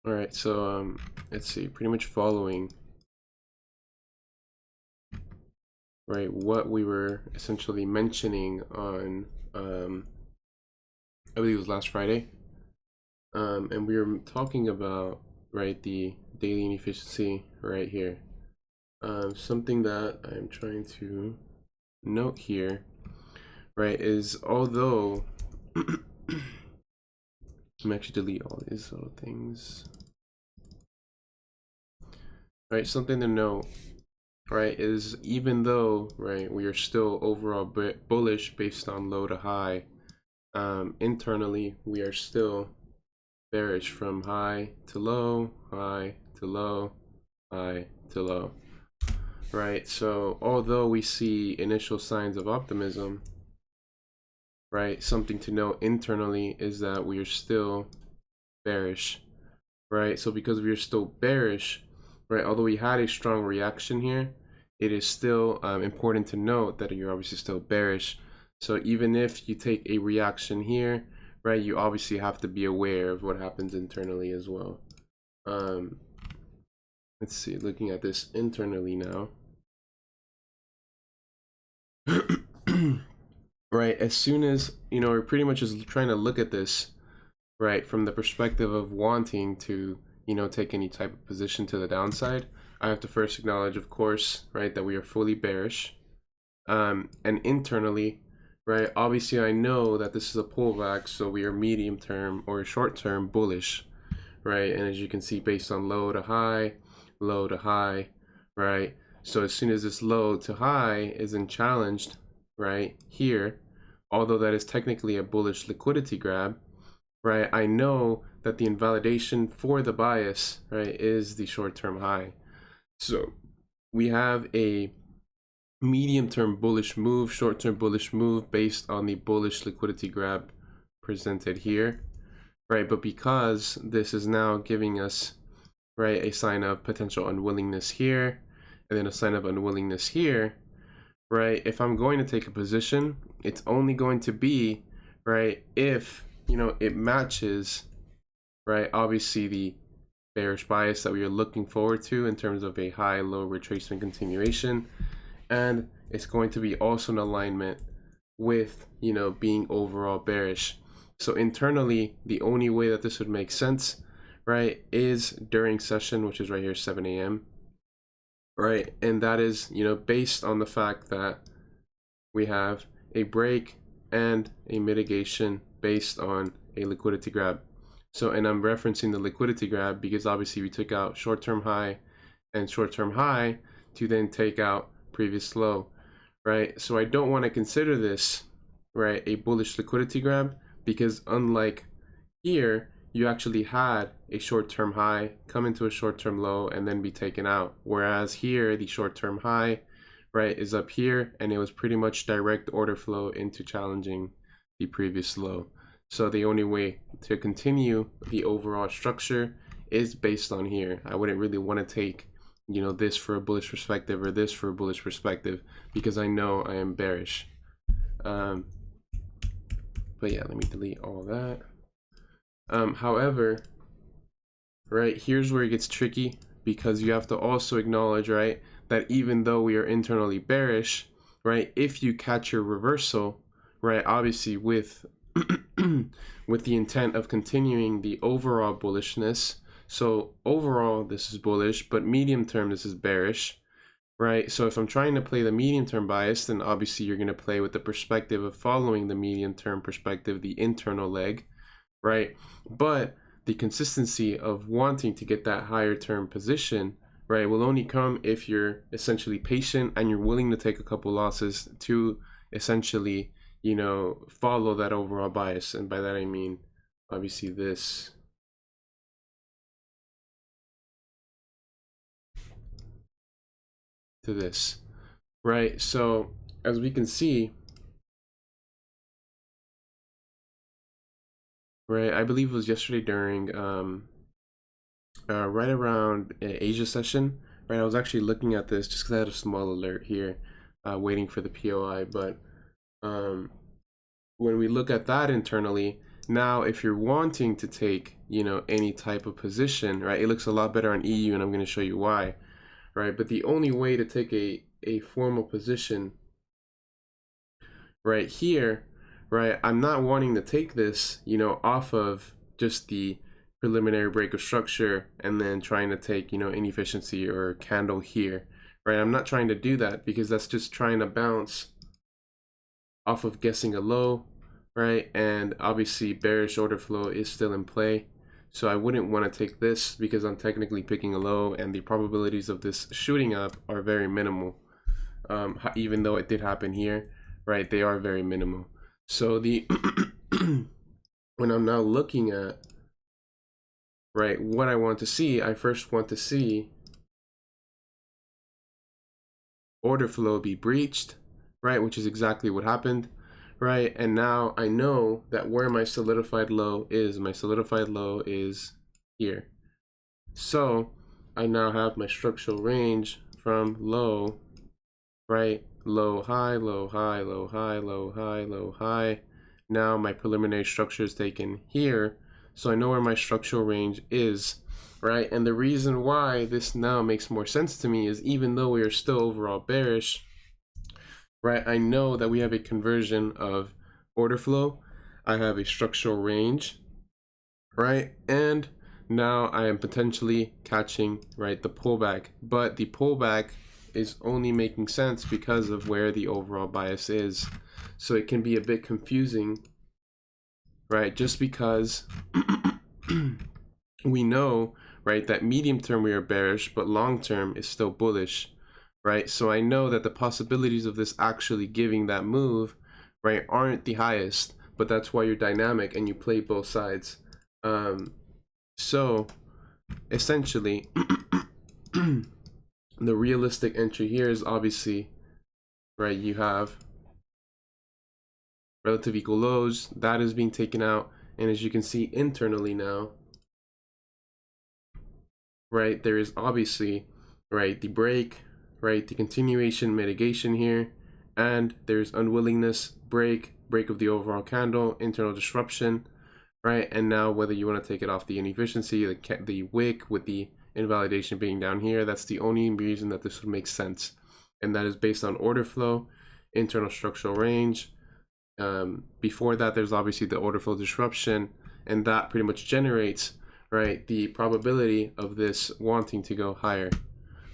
All right, so let's see, pretty much following, right, what we were essentially mentioning on, I believe it was last Friday, and we were talking about, right, the daily inefficiency right here. Something that I'm trying to note here, right, is although let me actually delete all these little things. Right, something to note, right, is even though, right, we are still overall bullish based on low to high, internally we are still bearish from high to low, high to low, high to low. Right, so although we see initial signs of optimism, right, something to note internally is that we are still bearish, right? So because we are still bearish, right, although we had a strong reaction here, it is still important to note that you're obviously still bearish. So even if you take a reaction here, right, you obviously have to be aware of what happens internally as well. Let's see, looking at this internally now. Right, as soon as, you know, we're pretty much just trying to look at this, right, from the perspective of wanting to, you know, take any type of position to the downside, I have to first acknowledge, of course, right, that we are fully bearish. And internally, right, obviously I know that this is a pullback, so we are medium term or short term bullish, right? And as you can see, based on low to high, right? So as soon as this low to high isn't challenged, right, here, although that is technically a bullish liquidity grab, right, I know that the invalidation for the bias, right, is the short-term high. So we have a medium-term bullish move, short-term bullish move based on the bullish liquidity grab presented here, right? But because this is now giving us, right, a sign of potential unwillingness here, and then a sign of unwillingness here, right, if I'm going to take a position, it's only going to be, right, if, you know, it matches, right, obviously the bearish bias that we are looking forward to in terms of a high-low retracement continuation, and it's going to be also in alignment with, you know, being overall bearish. So internally, the only way that this would make sense, right, is during session, which is right here, 7 a.m., right, and that is, you know, based on the fact that we have a break and a mitigation based on a liquidity grab. So, and I'm referencing the liquidity grab because obviously we took out short-term high and short-term high to then take out previous low, right? So I don't want to consider this, right, a bullish liquidity grab, because unlike here, you actually had a short-term high come into a short-term low and then be taken out. Whereas here, the short-term high, right, is up here, and it was pretty much direct order flow into challenging the previous low. So the only way to continue the overall structure is based on here. I wouldn't really want to take, you know, this for a bullish perspective or this for a bullish perspective, because I know I am bearish. But yeah, let me delete all that. However, right, here's where it gets tricky, because you have to also acknowledge, right, that even though we are internally bearish, right, if you catch your reversal, right, obviously with with the intent of continuing the overall bullishness, so overall this is bullish, but medium term this is bearish, right? So if I'm trying to play the medium term bias, then obviously you're going to play with the perspective of following the medium term perspective, the internal leg, right? But the consistency of wanting to get that higher term position, right, will only come if you're essentially patient and you're willing to take a couple losses to essentially, you know, follow that overall bias. And by that I mean obviously this to this, right? So as we can see, right, I believe it was yesterday during right around Asia session, right, I was actually looking at this just because I had a small alert here waiting for the POI. But when we look at that internally, now if you're wanting to take you know, any type of position, right? It looks a lot better on EU, and I'm going to show you why, right? But the only way to take a formal position right here, right, I'm not wanting to take this, you know, off of just the preliminary break of structure and then trying to take, you know, inefficiency or candle here, right? I'm not trying to do that because that's just trying to bounce off of guessing a low, right? And obviously bearish order flow is still in play. So I wouldn't want to take this because I'm technically picking a low, and the probabilities of this shooting up are very minimal. Even though it did happen here, right? They are very minimal. So the when I'm now looking at, right, what I want to see, I first want to see order flow be breached, right, which is exactly what happened, right? And now I know that where my solidified low is. My solidified low is here. So I now have my structural range from low, right, low, high, low, high, low, high, low, high, low, high. Now my preliminary structure is taken here, so I know where my structural range is, right? And the reason why this now makes more sense to me is even though we are still overall bearish, right, I know that we have a conversion of order flow. I have a structural range, right? And now I am potentially catching, right, the pullback, but the pullback is only making sense because of where the overall bias is. So it can be a bit confusing, right? Just because we know, right, that medium term we are bearish, but long term is still bullish, right? So I know that the possibilities of this actually giving that move, right, aren't the highest, but that's why you're dynamic and you play both sides. So essentially, the realistic entry here is obviously, right, you have relative equal lows, that is being taken out, and as you can see internally now, right, there is obviously, right, the break, right, the continuation mitigation here, and there's unwillingness, break of the overall candle, internal disruption, right? And now whether you want to take it off the inefficiency, the wick with the invalidation being down here, that's the only reason that this would make sense, and that is based on order flow, internal structural range. Before that, there's obviously the order flow disruption, and that pretty much generates, right, the probability of this wanting to go higher.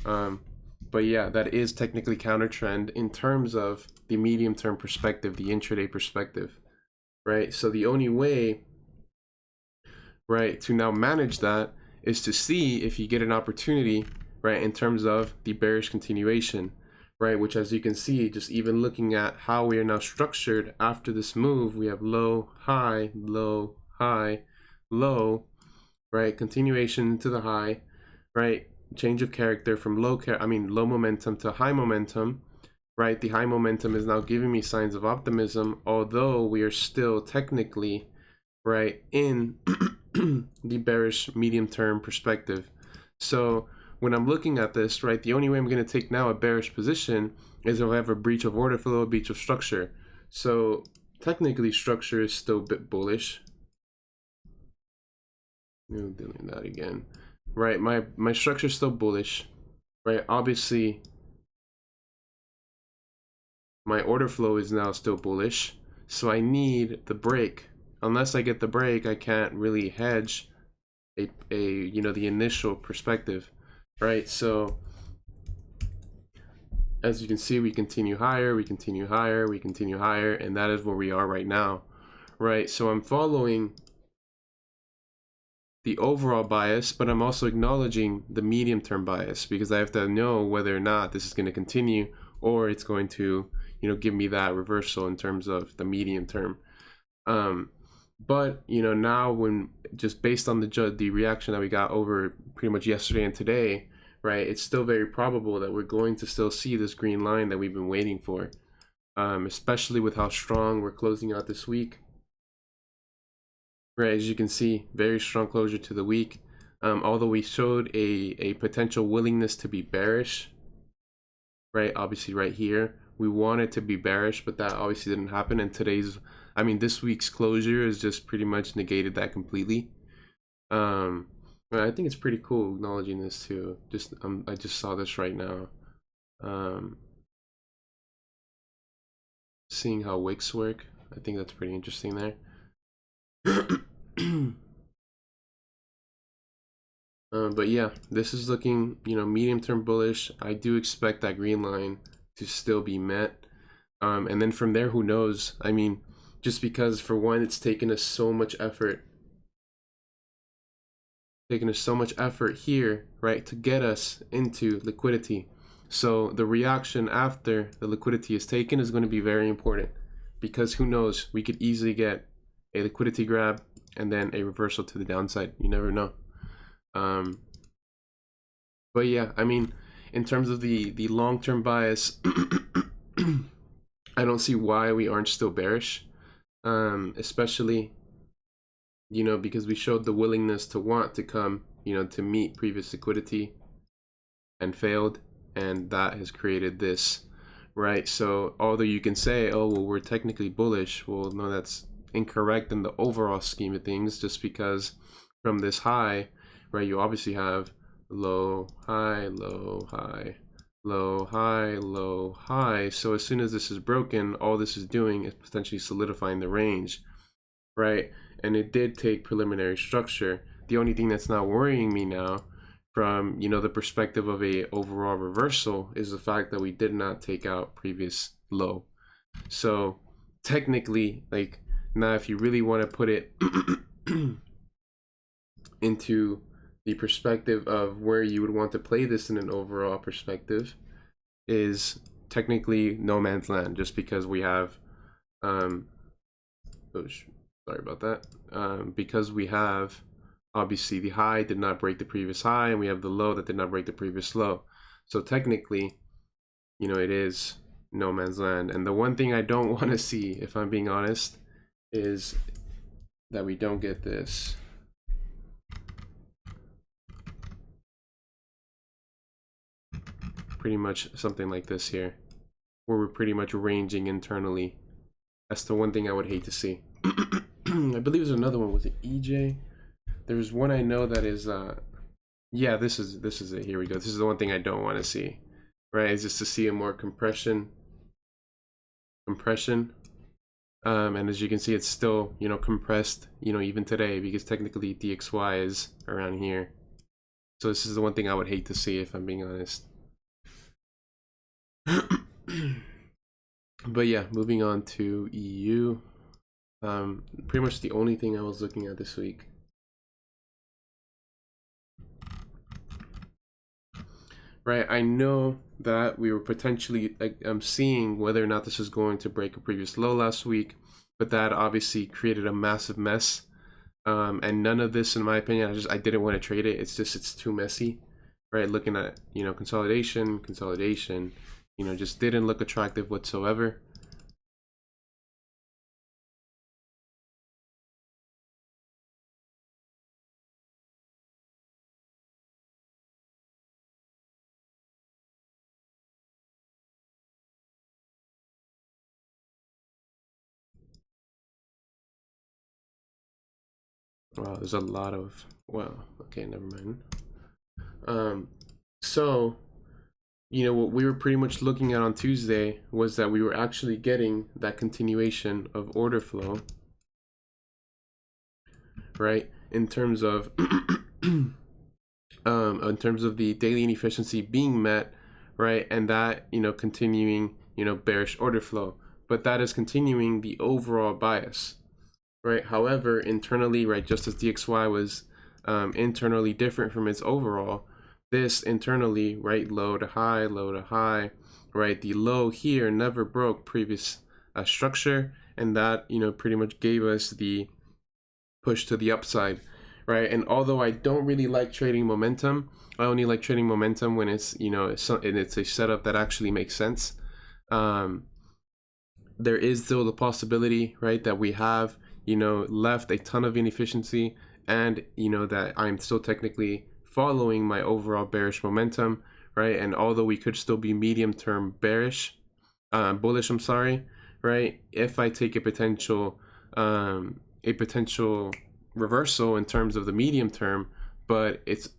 But yeah, that is technically counter trend in terms of the medium term perspective, the intraday perspective, right? So the only way, right, to now manage that is to see if you get an opportunity, right, in terms of the bearish continuation, right, which as you can see, just even looking at how we are now structured after this move, we have low, high, low, high, low, right, continuation to the high, right, change of character from low momentum to high momentum, right? The high momentum is now giving me signs of optimism, although we are still technically, right, in the bearish medium term perspective. So when I'm looking at this, right, the only way I'm going to take now a bearish position is if I have a breach of order flow, a breach of structure. So technically structure is still a bit bullish. Doing that again, right? My structure is still bullish, right? Obviously my order flow is now still bullish, so I need the break. Unless I get the break, I can't really hedge a you know, the initial perspective, right? So as you can see, we continue higher, we continue higher, we continue higher, and that is where we are right now, right? So I'm following the overall bias, but I'm also acknowledging the medium term bias because I have to know whether or not this is going to continue or it's going to, you know, give me that reversal in terms of the medium term. But you know, now when just based on the reaction that we got over pretty much yesterday and today, right, it's still very probable that we're going to still see this green line that we've been waiting for, especially with how strong we're closing out this week. Right, as you can see, very strong closure to the week. Although we showed a potential willingness to be bearish, right, obviously right here, we wanted to be bearish, but that obviously didn't happen. And this week's closure has just pretty much negated that completely. But I think it's pretty cool acknowledging this too. I just saw this right now. Seeing how wicks work, I think that's pretty interesting there. But yeah, this is looking, medium-term bullish. I do expect that green line to still be met. And then from there, who knows? I mean, just because for one, it's taken us so much effort. Here, right, to get us into liquidity. So the reaction after the liquidity is taken is going to be very important, because who knows, we could easily get a liquidity grab and then a reversal to the downside. You never know. But yeah, I mean, in terms of the long-term bias, I don't see why we aren't still bearish, especially, because we showed the willingness to want to come, to meet previous liquidity and failed, and that has created this, right? So although you can say, oh, well, we're technically bullish, well, no, that's incorrect in the overall scheme of things, just because from this high, right, you obviously have low, high, low, high, low, high, low, high. So as soon as this is broken, all this is doing is potentially solidifying the range, right? And it did take preliminary structure. The only thing that's not worrying me now from, the perspective of a overall reversal is the fact that we did not take out previous low. So technically, like, now if you really want to put it into the perspective of where you would want to play this in an overall perspective, is technically no man's land, just because we have sorry about that, because we have obviously the high did not break the previous high, and we have the low that did not break the previous low. So technically, it is no man's land. And the one thing I don't want to see, if I'm being honest, is that we don't get this. Pretty much something like this here, where we're pretty much ranging internally. That's the one thing I would hate to see. I believe there's another one. Was it EJ? There's one I know that is yeah, this is it. Here we go. This is the one thing I don't want to see, right? Is just to see a more compression. And as you can see, it's still, compressed, even today, because technically DXY is around here. So this is the one thing I would hate to see, if I'm being honest. But yeah, moving on to EU. Pretty much the only thing I was looking at this week. Right, I know that we were potentially seeing whether or not this is going to break a previous low last week, but that obviously created a massive mess. And none of this, in my opinion, I didn't want to trade it. It's too messy, right? Looking at, consolidation, just didn't look attractive whatsoever. Wow, there's a lot of, well, okay, never mind. So, what we were pretty much looking at on Tuesday was that we were actually getting that continuation of order flow, right? In terms of the daily inefficiency being met, right? And that, continuing, bearish order flow, but that is continuing the overall bias, right? However, internally, right, just as DXY was internally different from its overall, this internally, right, low to high, right, the low here never broke previous structure, and that, pretty much gave us the push to the upside, right? And although I don't really like trading momentum, I only like trading momentum when it's, it's a setup that actually makes sense. There is still the possibility, right, that we have, left a ton of inefficiency, and, that I'm still technically following my overall bearish momentum, right? And although we could still be medium-term bullish, I'm sorry, right? If I take a potential reversal in terms of the medium term, but it's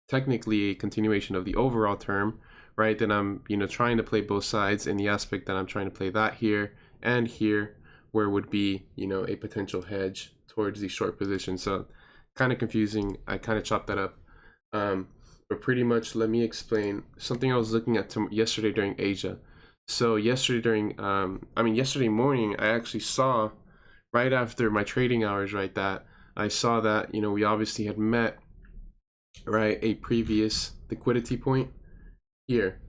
technically a continuation of the overall term, right? Then I'm, trying to play both sides in the aspect that I'm trying to play that here and here, where would be, a potential hedge towards the short position. So kind of confusing. I kind of chopped that up. But pretty much, let me explain something I was looking at yesterday during Asia. So yesterday yesterday morning, I actually saw, right after my trading hours, right, that I saw that, we obviously had met, right, a previous liquidity point here.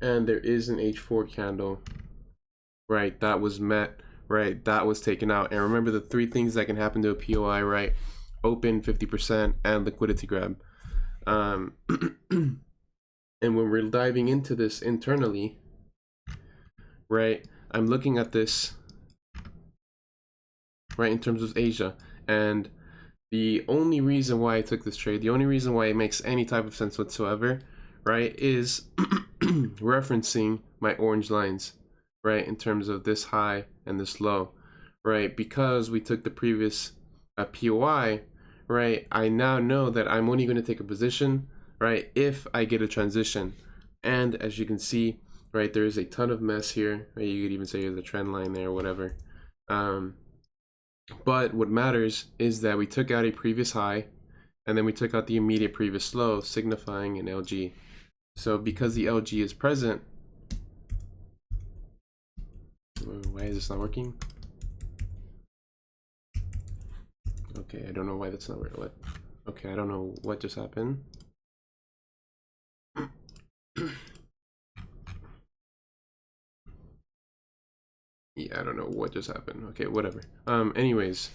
And there is an H4 candle, right, that was met, right, that was taken out. And remember the three things that can happen to a POI, right? Open, 50%, and liquidity grab. And when we're diving into this internally, right, I'm looking at this, right, in terms of Asia, and the only reason why I took this trade, the only reason why it makes any type of sense whatsoever, right, is referencing my orange lines, right, in terms of this high and this low, right, because we took the previous POI, right, I now know that I'm only going to take a position, right, if I get a transition. And as you can see, right, there is a ton of mess here, right? You could even say there's a trend line there or whatever. But what matters is that we took out a previous high, and then we took out the immediate previous low, signifying an LG. So because the LG is present, why is this not working? Okay, I don't know why that's not working. What? Okay, I don't know what just happened. Yeah, I don't know what just happened. Okay, whatever. Anyways,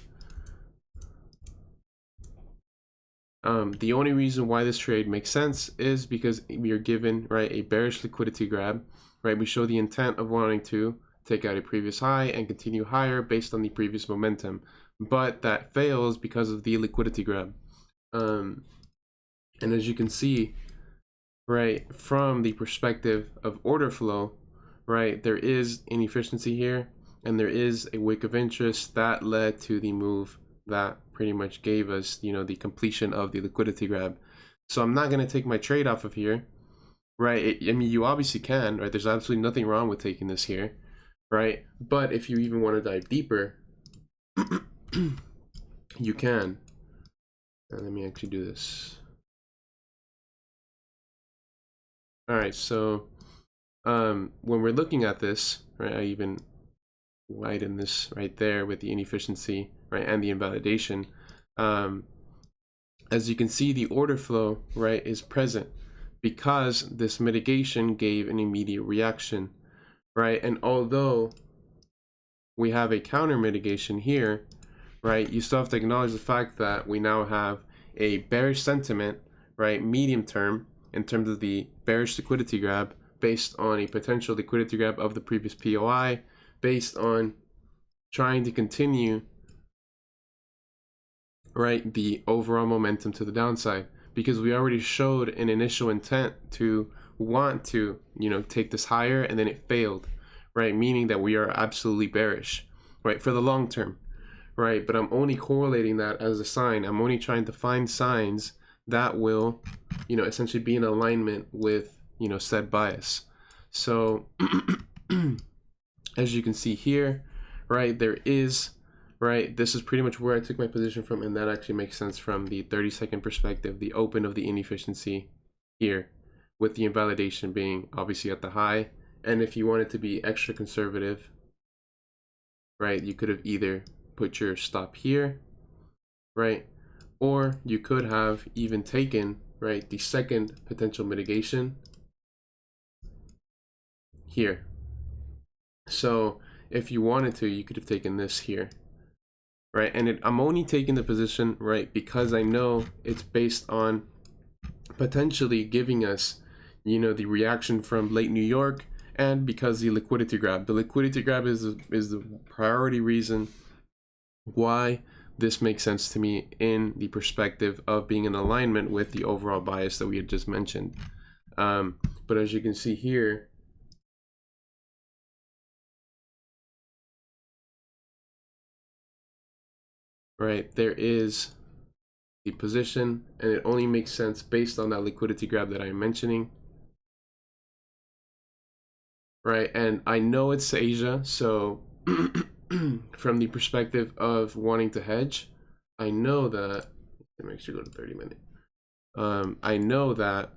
the only reason why this trade makes sense is because we are given, right, a bearish liquidity grab, right? We show the intent of wanting to take out a previous high and continue higher based on the previous momentum, but that fails because of the liquidity grab. And as you can see, right, from the perspective of order flow, right, there is inefficiency here, and there is a wick of interest that led to the move that pretty much gave us, the completion of the liquidity grab. So I'm not going to take my trade off of here, right? I mean, you obviously can, right? There's absolutely nothing wrong with taking this here, right? But if you even want to dive deeper, you can. Let me actually do this. All right, so when we're looking at this, right, I even widen this right there with the inefficiency, right, and the invalidation. As you can see, the order flow, right, is present because this mitigation gave an immediate reaction, right? And although we have a counter mitigation here, right, you still have to acknowledge the fact that we now have a bearish sentiment, right, medium term, in terms of the bearish liquidity grab based on a potential liquidity grab of the previous POI, based on trying to continue, right, the overall momentum to the downside, because we already showed an initial intent to want to, take this higher, and then it failed, right, meaning that we are absolutely bearish, right, for the long term, right? But I'm only correlating that as a sign. I'm only trying to find signs that will, essentially be in alignment with, said bias. So as you can see here, right, there is, right, this is pretty much where I took my position from, and that actually makes sense from the 30-second perspective, the open of the inefficiency here, with the invalidation being obviously at the high. And if you wanted to be extra conservative, right, you could have either put your stop here, right, or you could have even taken, right, the second potential mitigation here. So if you wanted to, you could have taken this here, right? And I'm only taking the position, right, because I know it's based on potentially giving us, the reaction from late New York, and because the liquidity grab is the priority reason why this makes sense to me in the perspective of being in alignment with the overall bias that we had just mentioned. But as you can see here, right, there is, the position, and it only makes sense based on that liquidity grab that I'm mentioning, right? And I know it's Asia, so from the perspective of wanting to hedge, I know that, let me actually go to 30-minute. I know that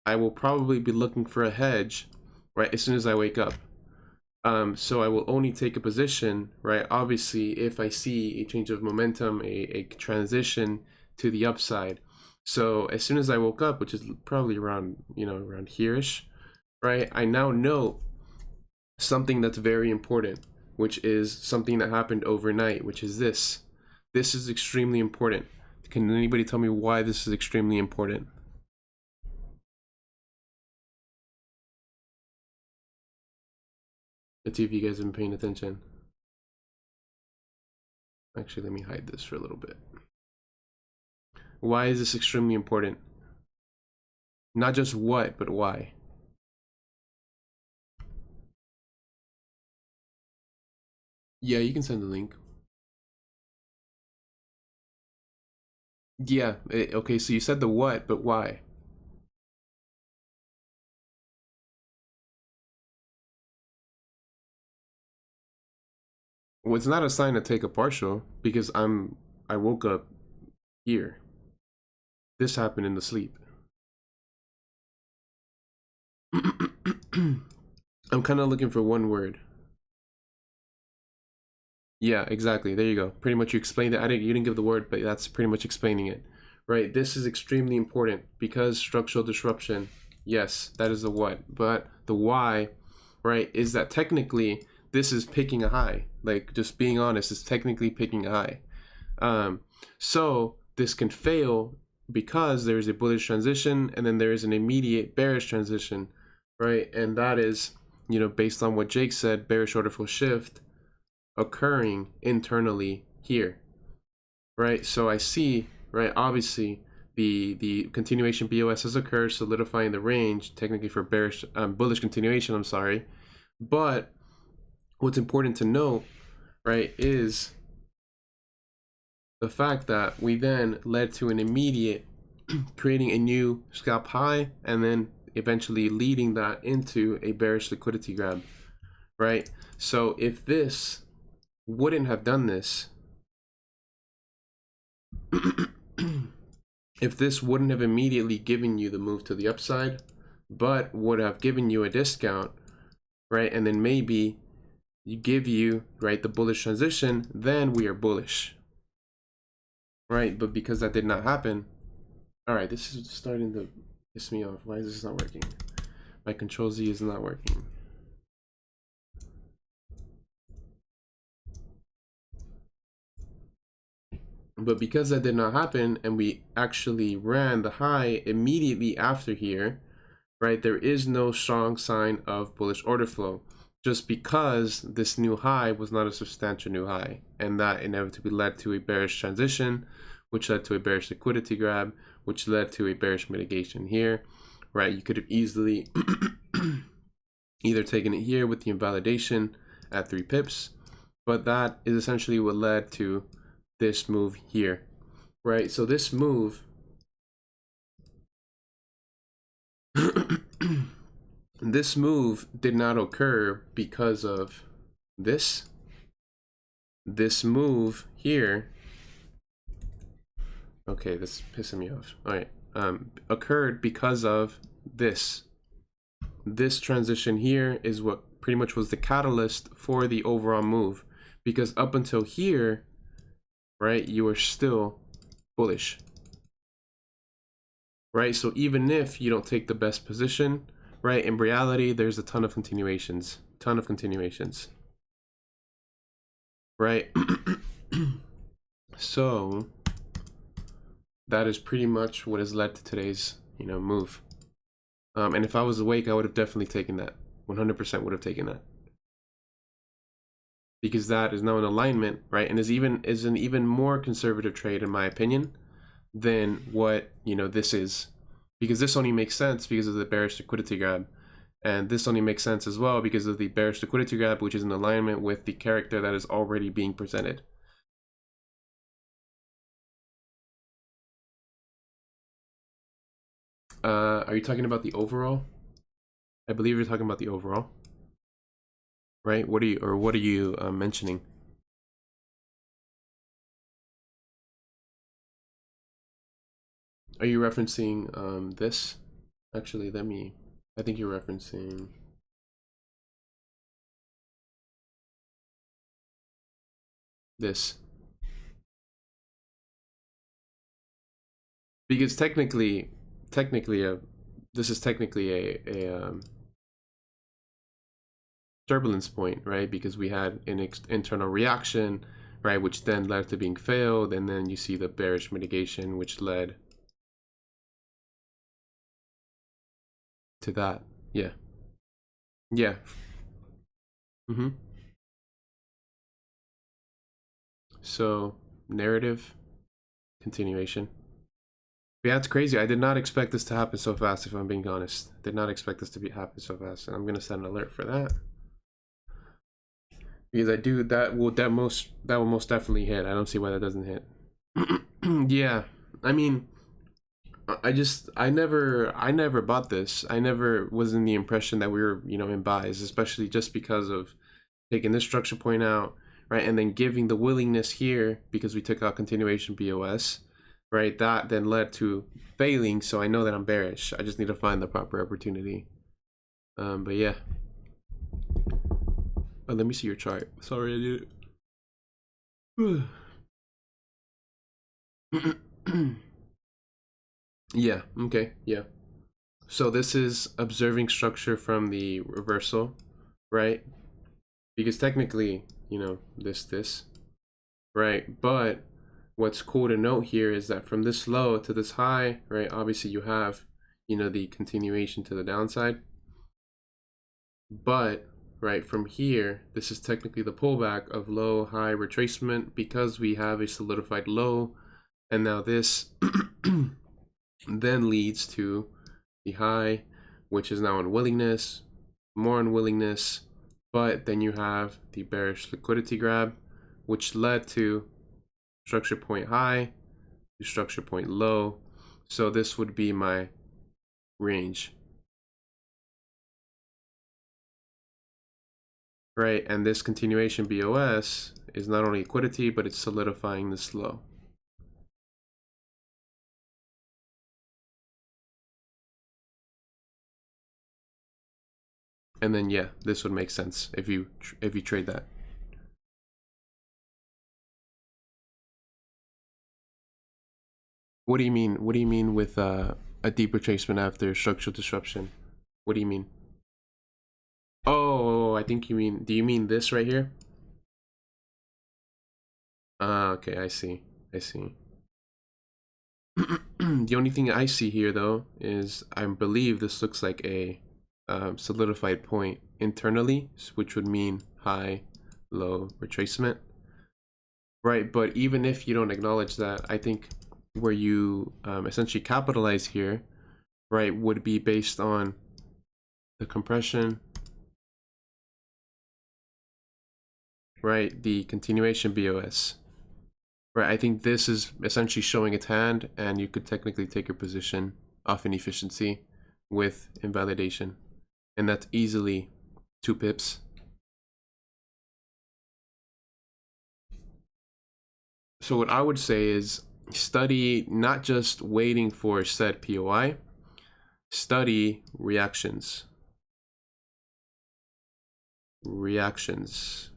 I will probably be looking for a hedge, right, as soon as I wake up. So I will only take a position, right, obviously, if I see a change of momentum, a transition to the upside. So as soon as I woke up, which is probably around, around here-ish, right, I now know something that's very important, which is something that happened overnight, which is this. This is extremely important. Can anybody tell me why this is extremely important? Let's see if you guys have been paying attention. Actually, let me hide this for a little bit. Why is this extremely important? Not just what, but why? Yeah, you can send the link. Yeah, okay, so you said the what, but why? Well, it's not a sign to take a partial because I woke up here. This happened in the sleep. I'm kind of looking for one word. Yeah, exactly. There you go. Pretty much you explained it. You didn't give the word, but that's pretty much explaining it. Right? This is extremely important because structural disruption. Yes, that is the what. But the why, right, is that technically this is picking a high. Like, just being honest, it's technically picking a high. So this can fail because there is a bullish transition and then there is an immediate bearish transition, right? And that is, based on what Jake said, bearish order flow shift occurring internally here, right? So I see, right, obviously the continuation BOS has occurred, solidifying the range, technically for bearish, bullish continuation, I'm sorry. But what's important to note, right, is the fact that we then led to an immediate creating a new scalp high and then eventually leading that into a bearish liquidity grab, right? So if this wouldn't have done this, if this wouldn't have immediately given you the move to the upside, but would have given you a discount, right, and then maybe give you, right, the bullish transition, then we are bullish, right? But because that did not happen, all right, this is starting to piss me off. Why is this not working? My Control Z is not working. But because that did not happen and we actually ran the high immediately after here, right, there is no strong sign of bullish order flow just because this new high was not a substantial new high, and that inevitably led to a bearish transition, which led to a bearish liquidity grab, which led to a bearish mitigation here, right? You could have easily either taken it here with the invalidation at 3 pips, but that is essentially what led to this move here, right? So this move this move did not occur because of this move here. Okay, this is pissing me off. All right, occurred because of this transition here is what pretty much was the catalyst for the overall move, because up until here, right, you are still bullish, right? So even if you don't take the best position, right, in reality there's a ton of continuations, right? So that is pretty much what has led to today's move. And if I was awake, I would have definitely taken that. 100% would have taken that, because that is now in alignment, right? And is an even more conservative trade, in my opinion, than what this is, because this only makes sense because of the bearish liquidity grab, and this only makes sense as well because of the bearish liquidity grab, which is in alignment with the character that is already being presented. Are you talking about the overall? I believe you're talking about the overall, right? What are you mentioning? Are you referencing this? Actually, I think you're referencing this. Because technically this is technically a turbulence point, right? Because we had an internal reaction, right, which then led to being failed, and then you see the bearish mitigation, which led to that. Yeah. Yeah. So narrative continuation. Yeah, it's crazy. I did not expect this to happen so fast, if I'm being honest. Did not expect this to happen so fast. And I'm gonna set an alert for that. Because that will most definitely hit. I don't see why that doesn't hit. Yeah. I mean, I never bought this. I never was in the impression that we were, in buys, especially just because of taking this structure point out, right? And then giving the willingness here because we took out continuation BOS. Right, that then led to failing, so I know that I'm bearish. I just need to find the proper opportunity. But yeah. Oh, let me see your chart. Sorry, I did. Yeah, okay, yeah. So this is observing structure from the reversal, right? Because technically, this, right? But what's cool to note here is that from this low to this high, right, obviously you have, the continuation to the downside. But, right, from here, this is technically the pullback of low, high retracement because we have a solidified low. And now this then leads to the high, which is now unwillingness, more unwillingness. But then you have the bearish liquidity grab, which led to structure point high to structure point low. So this would be my range. Right, and this continuation BOS is not only liquidity, but it's solidifying this low. And then yeah, this would make sense if you trade that. What do you mean? What do you mean with a deep retracement after structural disruption? What do you mean? Oh, I think you mean. Do you mean this right here? Ah, okay, I see. I see. The only thing I see here though is I believe this looks like a solidified point internally, which would mean high, low retracement. Right, but even if you don't acknowledge that, I think where you essentially capitalize here, right, would be based on the compression, right, the continuation BOS. Right, I think this is essentially showing its hand, and you could technically take your position off inefficiency with invalidation, and that's easily 2 pips. So what I would say is study not just waiting for said POI, study reactions. Reactions.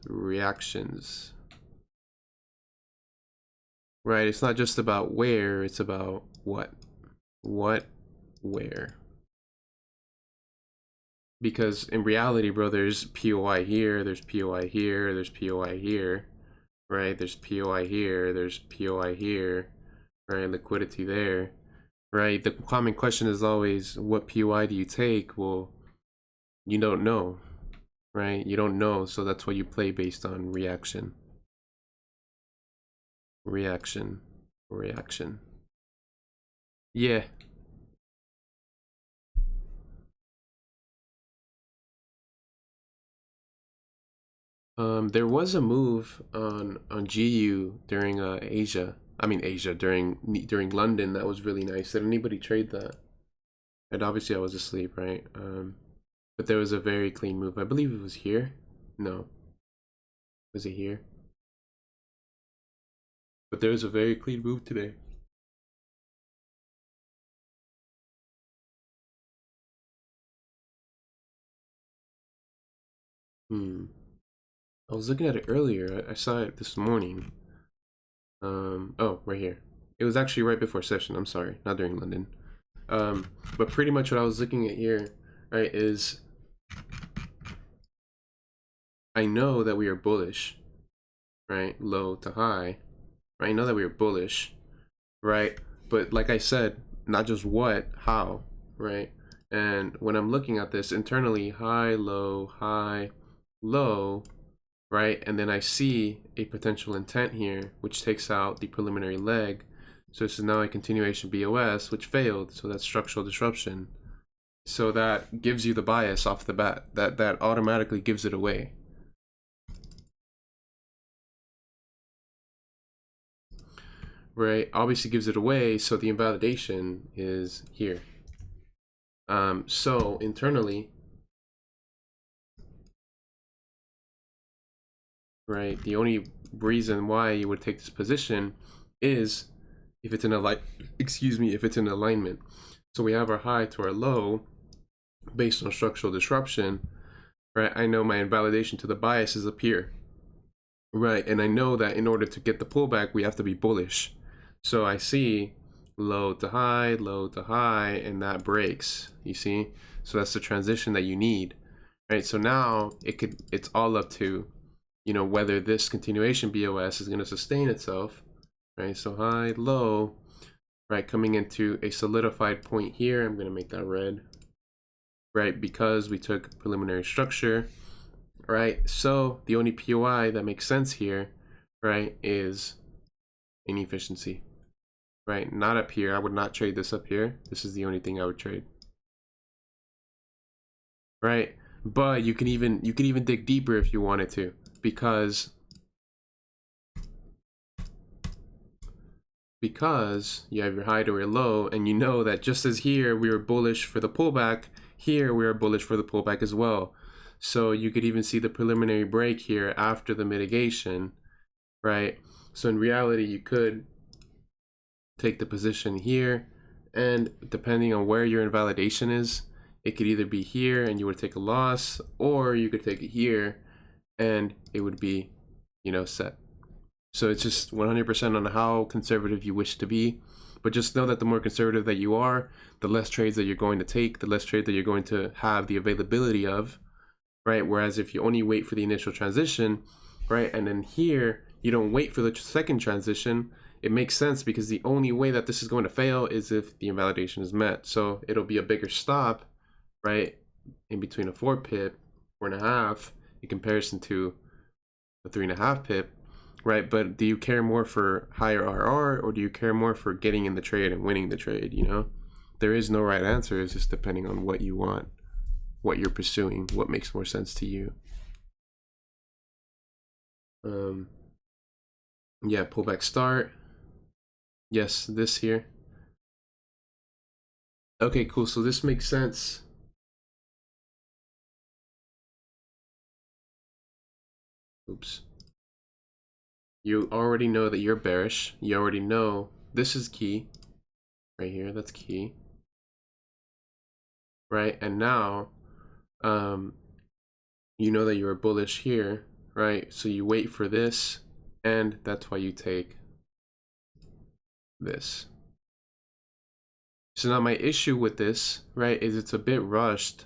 Right, it's not just about where, it's about what. What, where. Because in reality, bro, there's POI here, there's POI here, there's POI here, right? There's POI here, there's POI here, right? Liquidity there, right? The common question is always, what POI do you take? Well, you don't know, right? You don't know, so that's why you play based on reaction. Reaction. Yeah. There was a move on GU during Asia. I mean Asia during London that was really nice. Did anybody trade that? And obviously I was asleep, right? But there was a very clean move. I believe it was here. No. Was it here? But there was a very clean move today. I was looking at it earlier. I saw it this morning. Oh, right here. It was actually right before session. I'm sorry, not during London. But pretty much what I was looking at here, right, is I know that we are bullish, right? Low to high, right? I know that we are bullish, right? But like I said, not just what, how, right? And when I'm looking at this internally, high, low, right? And then I see a potential intent here, which takes out the preliminary leg. So this is now a continuation BOS, which failed. So that's structural disruption. So that gives you the bias off the bat. That automatically gives it away. Right, obviously gives it away, so the invalidation is here. So internally, right, the only reason why you would take this position is if it's in if it's in alignment. So we have our high to our low based on structural disruption, right? I know my invalidation to the bias is up here, right? And I know that in order to get the pullback, we have to be bullish. So I see low to high, and that breaks, you see? So that's the transition that you need, right? So now it's all up to, you know, whether this continuation BOS is going to sustain itself, right? So high, low, right? Coming into a solidified point here. I'm going to make that red, right? Because we took preliminary structure, right? So the only POI that makes sense here, right, is inefficiency. Right, not up here. I would not trade this up here. This is the only thing I would trade. Right, but you can even dig deeper if you wanted to, because you have your high to your low, and you know that just as here we were bullish for the pullback, here we are bullish for the pullback as well. So you could even see the preliminary break here after the mitigation, right? So in reality, you could take the position here, and depending on where your invalidation is, it could either be here and you would take a loss, or you could take it here and it would be, you know, set. So it's just 100% on how conservative you wish to be. But just know that the more conservative that you are, the less trades that you're going to take, the less trades that you're going to have the availability of, right? Whereas if you only wait for the initial transition, right, and then here you don't wait for the second transition, it makes sense, because the only way that this is going to fail is if the invalidation is met. So it'll be a bigger stop, right, in between a 4 pip, 4.5, in comparison to a 3.5 pip, right? But do you care more for higher RR, or do you care more for getting in the trade and winning the trade? You know, there is no right answer. It's just depending on what you want, what you're pursuing, what makes more sense to you. Yeah, pullback start. Yes, this here. Okay, cool. So this makes sense. Oops. You already know that you're bearish. You already know this is key. Right here, that's key. Right, and now, you know that you're bullish here, right? So you wait for this, and that's why you take this. So now my issue with this, right, is it's a bit rushed.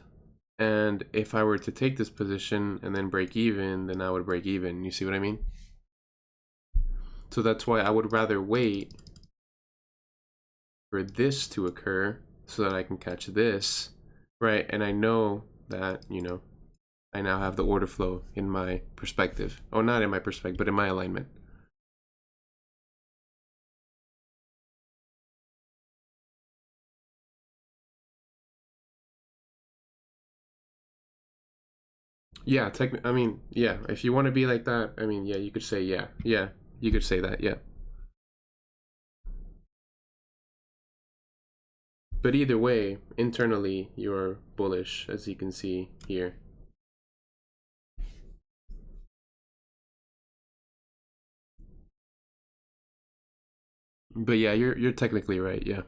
And if I were to take this position and then break even, then I would break even. You see what I mean? So that's why I would rather wait for this to occur so that I can catch this, right? And I know that, you know, I now have the order flow in my perspective. Oh, not in my perspective, but in my alignment. Yeah, I mean, yeah, if you want to be like that, I mean, yeah, you could say, yeah, you could say that, yeah. But either way, internally, you're bullish, as you can see here. But yeah, you're technically right, yeah.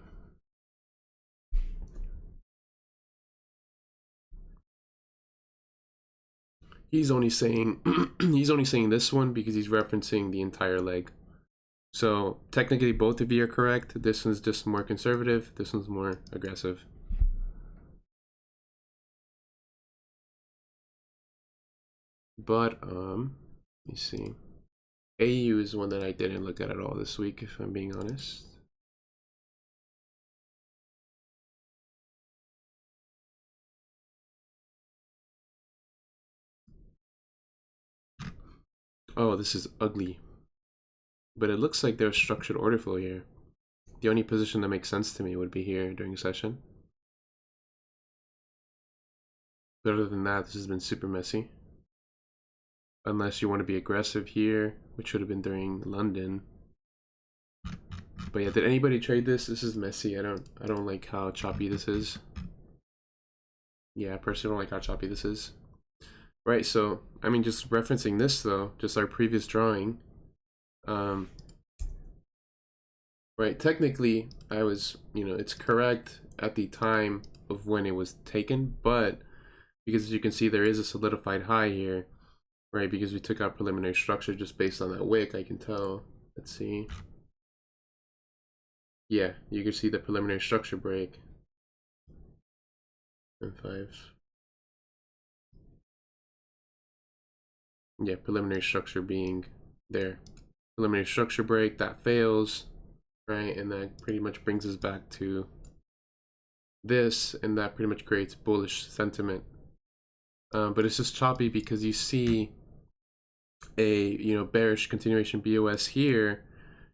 He's only saying he's only saying this one because he's referencing the entire leg. So technically both of you are correct. This one's just more conservative, this one's more aggressive. But let me see. AU is one that I didn't look at all this week, if I'm being honest. Oh, this is ugly. But it looks like there's structured order flow here. The only position that makes sense to me would be here during session. But other than that, this has been super messy. Unless you want to be aggressive here, which would have been during London. But yeah, did anybody trade this? This is messy. I don't like how choppy this is. Yeah, I personally don't like how choppy this is. Right, so I mean, just referencing this though, just our previous drawing. Right, technically I was, it's correct at the time of when it was taken, but because as you can see there is a solidified high here, right? Because we took out preliminary structure just based on that wick, I can tell. Let's see. Yeah, you can see the preliminary structure break. And 5. Yeah, preliminary structure being there. Preliminary structure break, that fails, right? And that pretty much brings us back to this, and that pretty much creates bullish sentiment. But it's just choppy because you see a bearish continuation BOS here,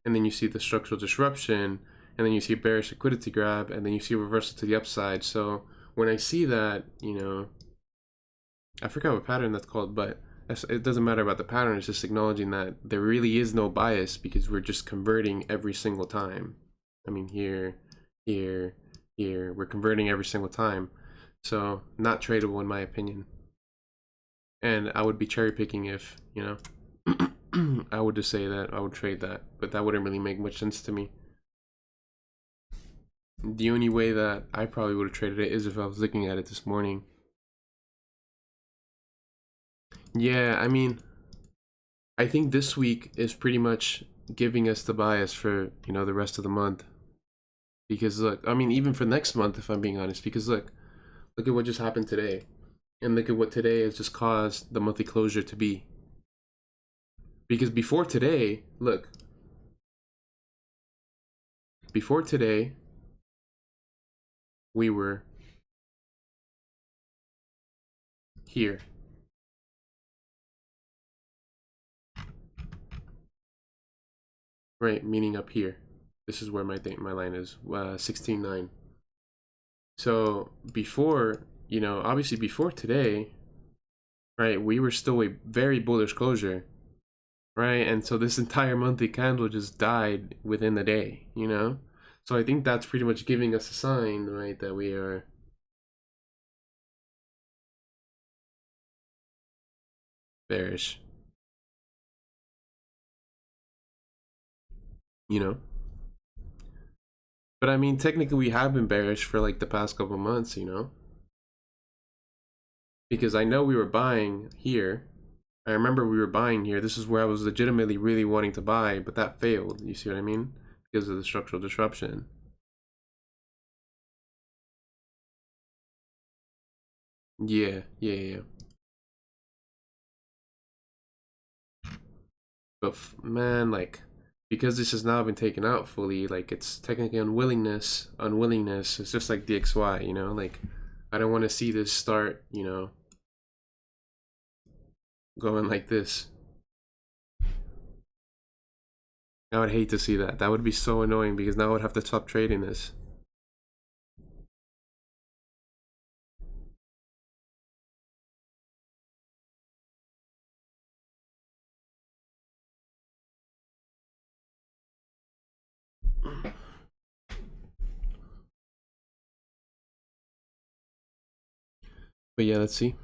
and then you see the structural disruption, and then you see bearish liquidity grab, and then you see reversal to the upside. So when I see that, I forgot what pattern that's called, but it doesn't matter about the pattern. It's just acknowledging that there really is no bias because we're just converting every single time. I mean, here, here, here, we're converting every single time. So not tradable in my opinion. And I would be cherry picking if, I would just say that I would trade that, but that wouldn't really make much sense to me. The only way that I probably would have traded it is if I was looking at it this morning. Yeah, I mean, I think this week is pretty much giving us the bias for, the rest of the month. Because look, I mean, even for next month, if I'm being honest, because look at what just happened today. And look at what today has just caused the monthly closure to be. Because before today, look, before today, we were here. Right, meaning up here. This is where my line is, 16.9. So before, obviously before today, right, we were still a very bullish closure, right? And so this entire monthly candle just died within the day, So I think that's pretty much giving us a sign, right, that we are bearish, But I mean, technically we have been bearish for like the past couple months, Because I know we were buying here. I remember we were buying here. This is where I was legitimately really wanting to buy, but that failed. You see what I mean? Because of the structural disruption. Yeah. But man, like, because this has now been taken out fully, like, it's technically unwillingness. It's just like DXY, Like, I don't want to see this start, going like this. I would hate to see that. That would be so annoying because now I would have to stop trading this. But yeah, let's see.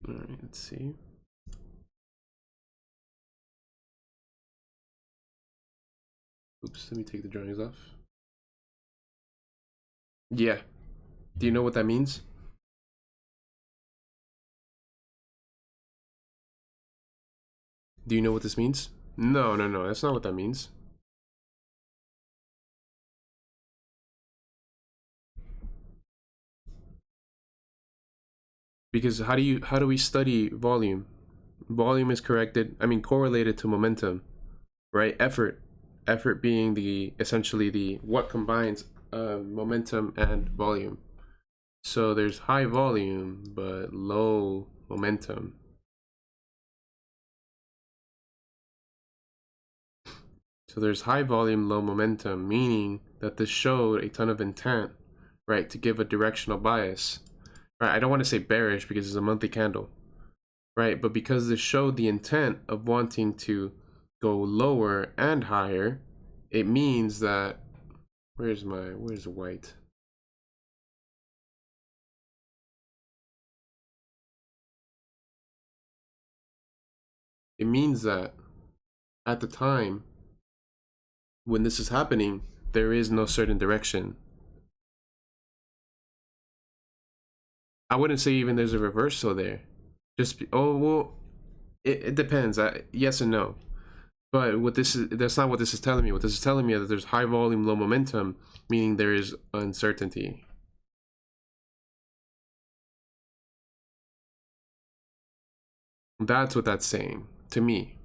All right, let's see. Oops, let me take the drawings off. Yeah. Do you know what that means? Do you know what this means? No, no, no, that's not what that means. Because how do we study volume? Volume is correlated to momentum, right? Effort being essentially the what combines momentum and volume. So there's high volume but low momentum. So there's high volume, low momentum, meaning that this showed a ton of intent, right, to give a directional bias. Right, I don't want to say bearish because it's a monthly candle, right? But because this showed the intent of wanting to go lower and higher, it means that where's the white? It means that at the time when this is happening, there is no certain direction. I wouldn't say even there's a reversal there. It depends. Yes and no. But that's not what this is telling me. What this is telling me is that there's high volume, low momentum, meaning there is uncertainty. That's what that's saying to me.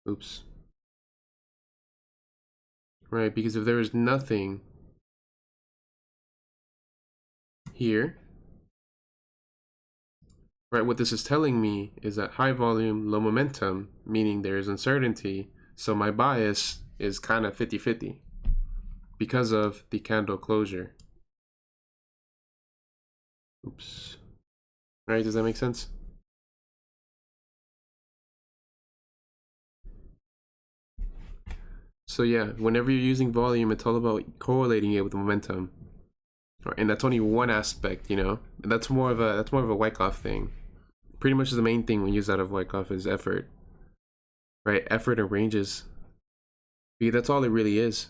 Oops. Right, because if there is nothing here, right, what this is telling me is that high volume, low momentum, meaning there is uncertainty. So my bias is kind of 50-50 because of the candle closure. Oops. Right, does that make sense? So yeah, whenever you're using volume, it's all about correlating it with momentum. And that's only one aspect, you know. That's more of a Wyckoff thing. Pretty much the main thing we use out of Wyckoff is effort. Right? Effort and ranges. Because that's all it really is.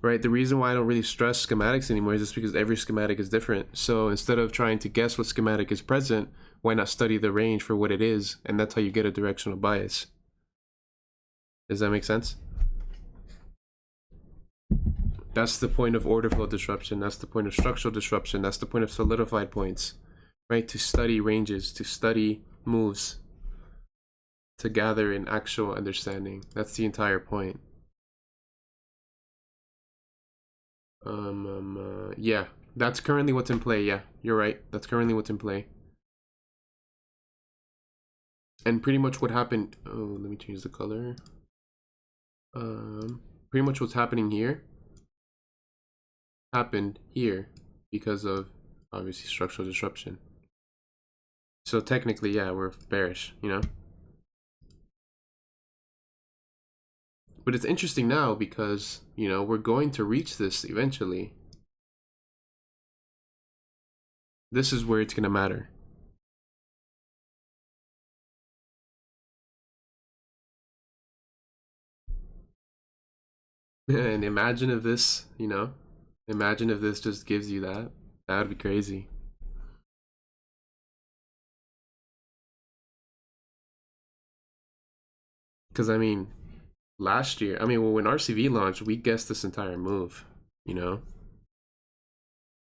Right? The reason why I don't really stress schematics anymore is just because every schematic is different. So instead of trying to guess what schematic is present, why not study the range for what it is? And that's how you get a directional bias. Does that make sense? That's the point of order flow disruption. That's the point of structural disruption. That's the point of solidified points, right? To study ranges, to study moves, to gather an actual understanding. That's the entire point. Yeah, that's currently what's in play. Yeah, you're right. That's currently what's in play. And pretty much what happened. Oh, let me change the color. Pretty much what's happening here happened here because of obviously structural disruption. So technically, yeah, we're bearish, you know. But it's interesting now because, you know, we're going to reach this eventually. This is where it's going to matter. And imagine if this, you know, imagine if this just gives you that. That would be crazy. Because, I mean, last year, when RCV launched, we guessed this entire move, you know?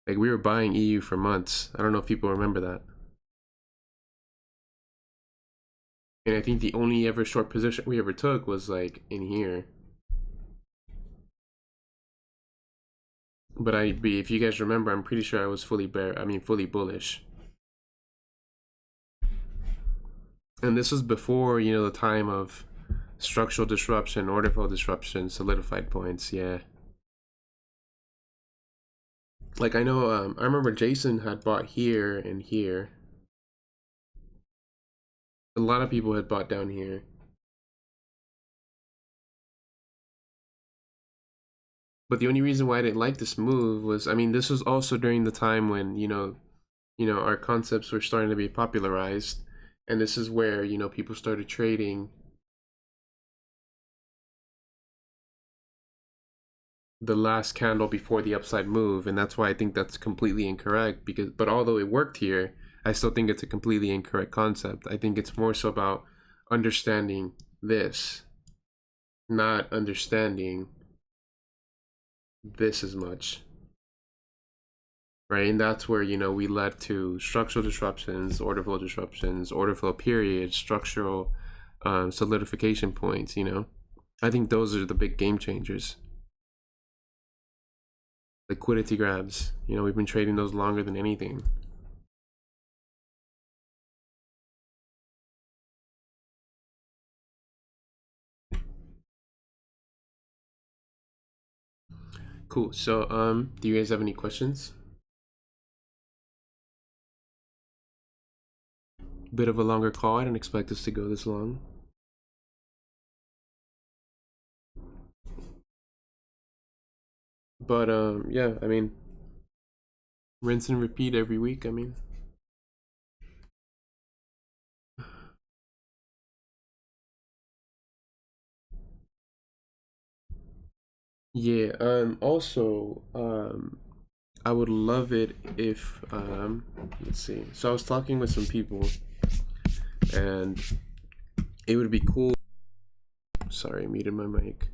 Like, we were buying EU for months. I don't know if people remember that. And I think the only ever short position we ever took was like in here. But if you guys remember, I'm pretty sure I was fully bullish. And this was before, you know, the time of structural disruption, order flow disruption, solidified points. Yeah. Like I know, I remember Jason had bought here and here. A lot of people had bought down here. But the only reason why I didn't like this move was, I mean, this was also during the time when, you know, our concepts were starting to be popularized. And this is where, you know, people started trading the last candle before the upside move. And that's why I think that's completely incorrect, but although it worked here, I still think it's a completely incorrect concept. I think it's more so about understanding this, not understanding this as much, right? And that's where, you know, we led to structural disruptions, order flow periods, structural solidification points. You know, I think those are the big game changers. Liquidity grabs, you know, we've been trading those longer than anything. Cool. So do you guys have any questions? Bit of a longer call. I didn't expect this to go this long. But yeah, I mean, rinse and repeat every week. I mean, yeah. Also, I would love it if let's see. So I was talking with some people, and it would be cool. Sorry, I muted my mic.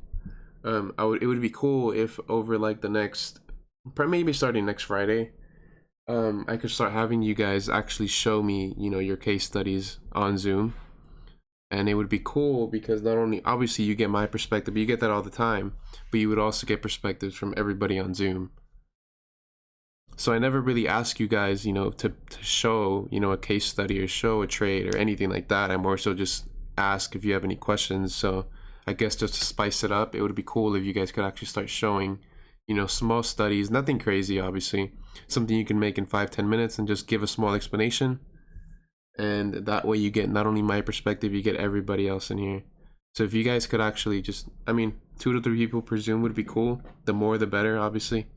It would be cool if over like the next, maybe starting next Friday, I could start having you guys actually show me, you know, your case studies on Zoom. And it would be cool because not only, obviously you get my perspective, but you get that all the time, but you would also get perspectives from everybody on Zoom. So I never really ask you guys, you know, to show, you know, a case study or show a trade or anything like that. I more so just ask if you have any questions. So I guess just to spice it up, it would be cool if you guys could actually start showing, you know, small studies, nothing crazy, obviously, something you can make in 5-10 minutes and just give a small explanation. And that way you get not only my perspective, you get everybody else in here. So if you guys could actually just, I mean, 2 to 3 people per Zoom would be cool. The more the better, obviously.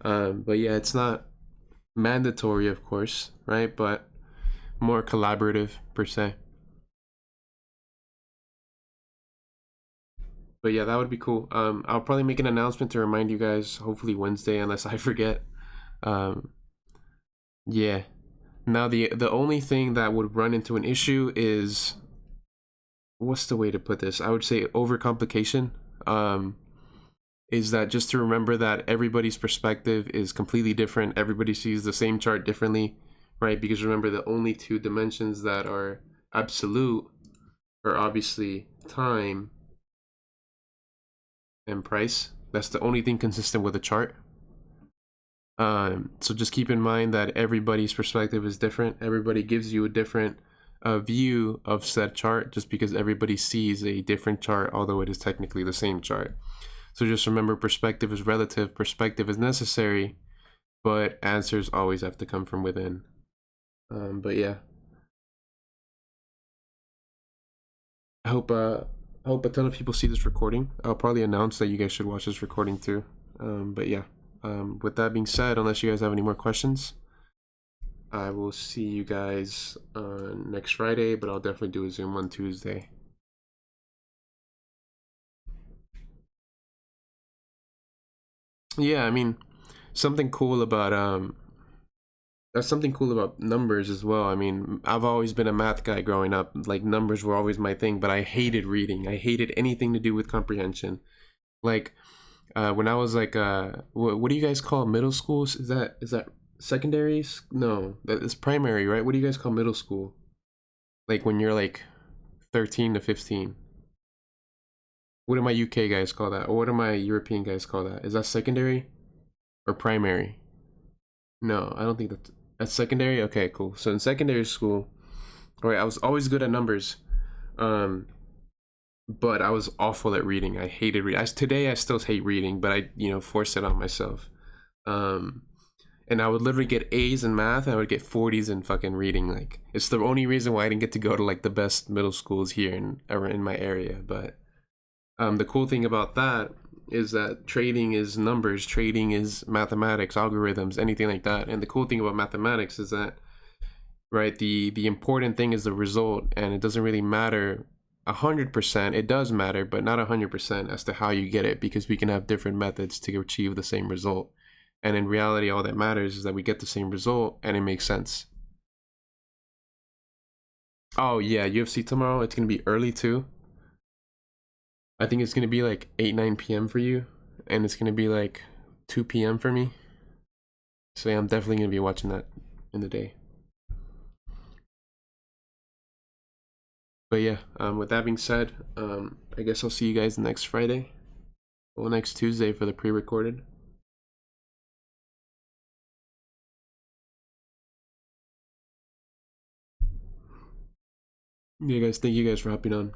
But yeah, it's not mandatory, of course, right? But more collaborative per se. But yeah, that would be cool. I'll probably make an announcement to remind you guys, hopefully Wednesday, unless I forget. Yeah. Now the only thing that would run into an issue is, what's the way to put this? I would say overcomplication. Is that just to remember that everybody's perspective is completely different. Everybody sees the same chart differently, right? Because remember, the only 2 dimensions that are absolute are obviously time and price. That's the only thing consistent with a chart. So just keep in mind that everybody's perspective is different. Everybody gives you a different view of said chart just because everybody sees a different chart, although it is technically the same chart. So just remember, perspective is relative, perspective is necessary, but answers always have to come from within. But yeah, I hope a ton of people see this recording. I'll probably announce that you guys should watch this recording too. But yeah, with that being said, unless you guys have any more questions, I will see you guys next Friday, but I'll definitely do a Zoom on Tuesday. Yeah, I mean, something cool about that's something cool about numbers as well. I mean, I've always been a math guy growing up. Like, numbers were always my thing, but I hated reading. I hated anything to do with comprehension. Like, when I was like, what do you guys call middle schools? Is that secondaries? No, that is primary, right? What do you guys call middle school? Like when you're like 13 to 15. What do my UK guys call that? Or what do my European guys call that? Is that secondary or primary? No, I don't think that's secondary. Okay, cool. So in secondary school, all right, I was always good at numbers, but I was awful at reading. I hated reading. Today I still hate reading, but I forced it on myself. And I would literally get A's in math, and I would get 40s in fucking reading. Like, it's the only reason why I didn't get to go to like the best middle schools here in my area. But the cool thing about that is that trading is numbers, trading is mathematics, algorithms, anything like that. And the cool thing about mathematics is that, right, the important thing is the result, and it doesn't really matter 100%. It does matter, but not 100% as to how you get it, because we can have different methods to achieve the same result. And in reality, all that matters is that we get the same result and it makes sense. Oh yeah, UFC tomorrow. It's gonna be early too. I think it's gonna be like 8-9 p.m. for you, and it's gonna be like 2 p.m. for me. So yeah, I'm definitely gonna be watching that in the day. But yeah, with that being said, I guess I'll see you guys next Friday. Well, next Tuesday for the pre-recorded. Yeah, guys, thank you guys for hopping on.